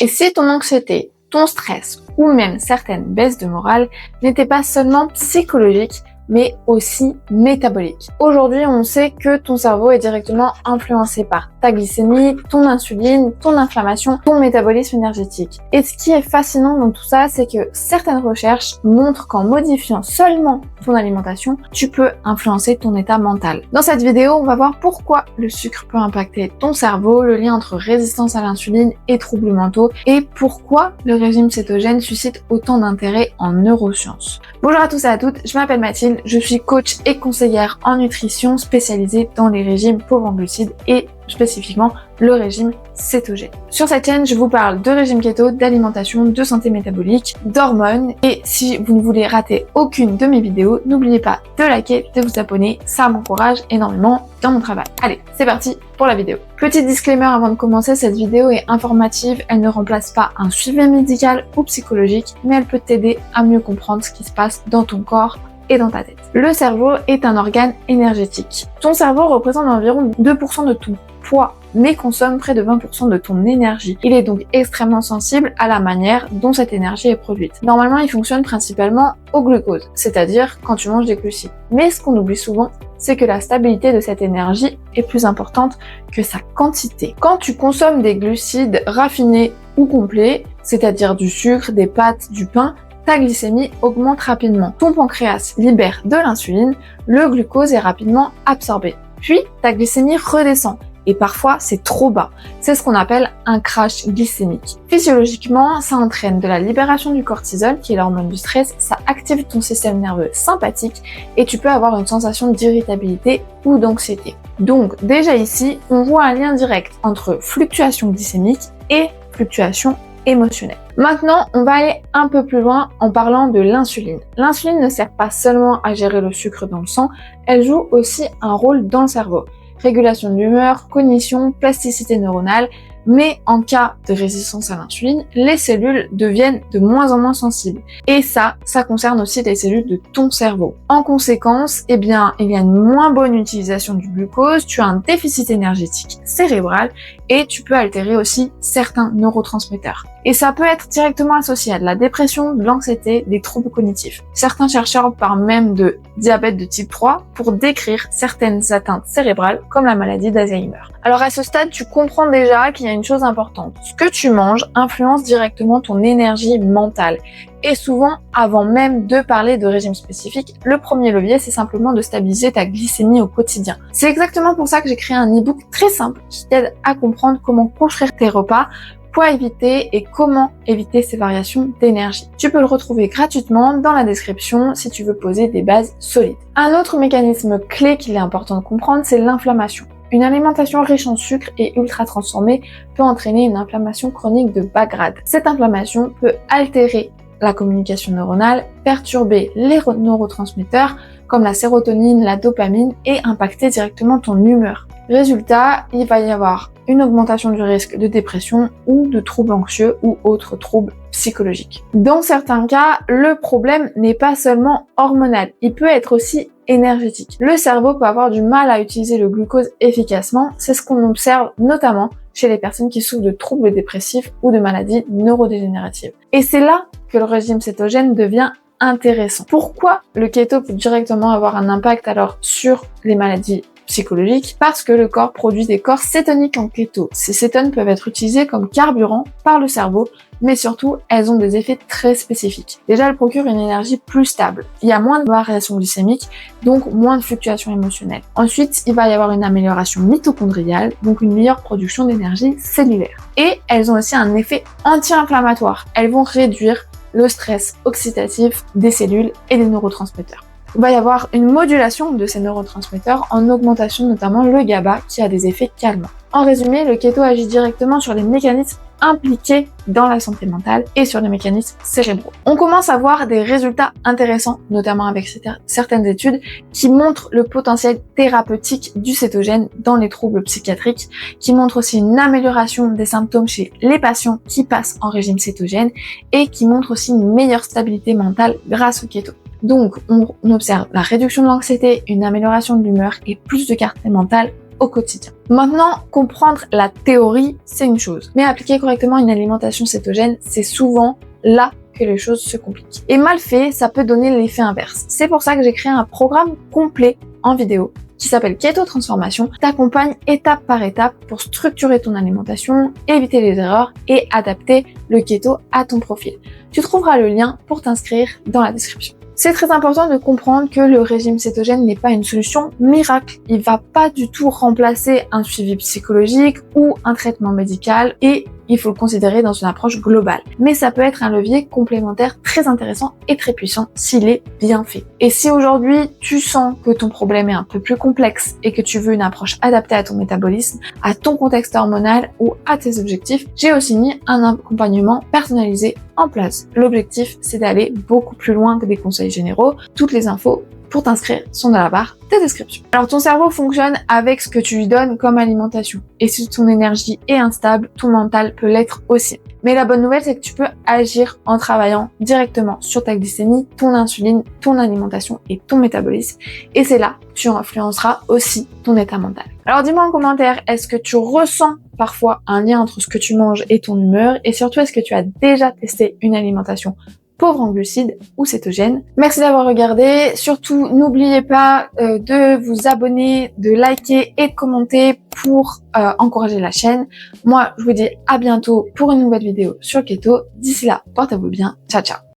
Et si ton anxiété, ton stress ou même certaines baisses de morale n'étaient pas seulement psychologiques, mais aussi métaboliques. Aujourd'hui, on sait que ton cerveau est directement influencé par ta glycémie, ton insuline, ton inflammation, ton métabolisme énergétique. Et ce qui est fascinant dans tout ça, c'est que certaines recherches montrent qu'en modifiant seulement ton alimentation, tu peux influencer ton état mental. Dans cette vidéo, on va voir pourquoi le sucre peut impacter ton cerveau, le lien entre résistance à l'insuline et troubles mentaux, et pourquoi le régime cétogène suscite autant d'intérêt en neurosciences. Bonjour à tous et à toutes, je m'appelle Mathilde, je suis coach et conseillère en nutrition spécialisée dans les régimes pauvres en glucides et spécifiquement le régime cétogène. Sur cette chaîne, je vous parle de régime keto, d'alimentation, de santé métabolique, d'hormones, et si vous ne voulez rater aucune de mes vidéos, n'oubliez pas de liker, de vous abonner, ça m'encourage énormément dans mon travail. Allez, c'est parti pour la vidéo. Petit disclaimer avant de commencer, cette vidéo est informative, elle ne remplace pas un suivi médical ou psychologique, mais elle peut t'aider à mieux comprendre ce qui se passe dans ton corps et dans ta tête. Le cerveau est un organe énergétique. Ton cerveau représente environ 2% de ton poids, mais consomme près de 20% de ton énergie. Il est donc extrêmement sensible à la manière dont cette énergie est produite. Normalement, il fonctionne principalement au glucose, c'est-à-dire quand tu manges des glucides. Mais ce qu'on oublie souvent, c'est que la stabilité de cette énergie est plus importante que sa quantité. Quand tu consommes des glucides raffinés ou complets, c'est-à-dire du sucre, des pâtes, du pain, ta glycémie augmente rapidement. Ton pancréas libère de l'insuline, le glucose est rapidement absorbé. Puis, ta glycémie redescend. Et parfois, c'est trop bas. C'est ce qu'on appelle un crash glycémique. Physiologiquement, ça entraîne de la libération du cortisol, qui est l'hormone du stress, ça active ton système nerveux sympathique et tu peux avoir une sensation d'irritabilité ou d'anxiété. Donc, déjà ici, on voit un lien direct entre fluctuation glycémique et fluctuation émotionnelle. Maintenant, on va aller un peu plus loin en parlant de l'insuline. L'insuline ne sert pas seulement à gérer le sucre dans le sang, elle joue aussi un rôle dans le cerveau. Régulation de l'humeur, cognition, plasticité neuronale, mais en cas de résistance à l'insuline, les cellules deviennent de moins en moins sensibles. Et ça concerne aussi les cellules de ton cerveau. En conséquence, il y a une moins bonne utilisation du glucose, tu as un déficit énergétique cérébral et tu peux altérer aussi certains neurotransmetteurs. Et ça peut être directement associé à de la dépression, de l'anxiété, des troubles cognitifs. Certains chercheurs parlent même de diabète de type 3 pour décrire certaines atteintes cérébrales comme la maladie d'Alzheimer. Alors à ce stade, tu comprends déjà qu'il y a une chose importante. Ce que tu manges influence directement ton énergie mentale. Et souvent, avant même de parler de régime spécifique, le premier levier, c'est simplement de stabiliser ta glycémie au quotidien. C'est exactement pour ça que j'ai créé un e-book très simple qui t'aide à comprendre comment construire tes repas, quoi éviter et comment éviter ces variations d'énergie. Tu peux le retrouver gratuitement dans la description si tu veux poser des bases solides. Un autre mécanisme clé qu'il est important de comprendre, c'est l'inflammation. Une alimentation riche en sucre et ultra transformée peut entraîner une inflammation chronique de bas grade. Cette inflammation peut altérer la communication neuronale, perturber les neurotransmetteurs comme la sérotonine, la dopamine et impacter directement ton humeur. Résultat, il va y avoir une augmentation du risque de dépression ou de troubles anxieux ou autres troubles psychologiques. Dans certains cas, le problème n'est pas seulement hormonal, il peut être aussi énergétique. Le cerveau peut avoir du mal à utiliser le glucose efficacement, c'est ce qu'on observe notamment chez les personnes qui souffrent de troubles dépressifs ou de maladies neurodégénératives. Et c'est là que le régime cétogène devient intéressant. Pourquoi le keto peut directement avoir un impact alors sur les maladies psychologiques? Parce que le corps produit des corps cétoniques en keto. Ces cétones peuvent être utilisés comme carburant par le cerveau, mais surtout, elles ont des effets très spécifiques. Déjà, elles procurent une énergie plus stable. Il y a moins de variations glycémiques, donc moins de fluctuations émotionnelles. Ensuite, il va y avoir une amélioration mitochondriale, donc une meilleure production d'énergie cellulaire. Et elles ont aussi un effet anti-inflammatoire. Elles vont réduire le stress oxydatif des cellules et des neurotransmetteurs. Il va y avoir une modulation de ces neurotransmetteurs en augmentation notamment le GABA qui a des effets calmants. En résumé, le keto agit directement sur les mécanismes impliqués dans la santé mentale et sur les mécanismes cérébraux. On commence à voir des résultats intéressants, notamment avec certaines études qui montrent le potentiel thérapeutique du cétogène dans les troubles psychiatriques, qui montrent aussi une amélioration des symptômes chez les patients qui passent en régime cétogène et qui montrent aussi une meilleure stabilité mentale grâce au keto. Donc, on observe la réduction de l'anxiété, une amélioration de l'humeur et plus de clarté mentale au quotidien. Maintenant, comprendre la théorie, c'est une chose, mais appliquer correctement une alimentation cétogène, c'est souvent là que les choses se compliquent. Et mal fait, ça peut donner l'effet inverse. C'est pour ça que j'ai créé un programme complet en vidéo qui s'appelle Keto Transformation, t'accompagne étape par étape pour structurer ton alimentation, éviter les erreurs et adapter le keto à ton profil. Tu trouveras le lien pour t'inscrire dans la description. C'est très important de comprendre que le régime cétogène n'est pas une solution miracle. Il va pas du tout remplacer un suivi psychologique ou un traitement médical et il faut le considérer dans une approche globale. Mais ça peut être un levier complémentaire très intéressant et très puissant s'il est bien fait. Et si aujourd'hui tu sens que ton problème est un peu plus complexe et que tu veux une approche adaptée à ton métabolisme, à ton contexte hormonal ou à tes objectifs, j'ai aussi mis un accompagnement personnalisé en place. L'objectif, c'est d'aller beaucoup plus loin que des conseils généraux. Toutes les infos pour t'inscrire sont dans la barre de description. Alors ton cerveau fonctionne avec ce que tu lui donnes comme alimentation. Et si ton énergie est instable, ton mental peut l'être aussi. Mais la bonne nouvelle, c'est que tu peux agir en travaillant directement sur ta glycémie, ton insuline, ton alimentation et ton métabolisme. Et c'est là que tu influenceras aussi ton état mental. Alors dis-moi en commentaire, est-ce que tu ressens parfois un lien entre ce que tu manges et ton humeur? Et surtout, est-ce que tu as déjà testé une alimentation pauvre en glucides ou cétogène? Merci d'avoir regardé. Surtout, n'oubliez pas de vous abonner, de liker et de commenter pour encourager la chaîne. Moi, je vous dis à bientôt pour une nouvelle vidéo sur Keto. D'ici là, portez-vous bien. Ciao, ciao.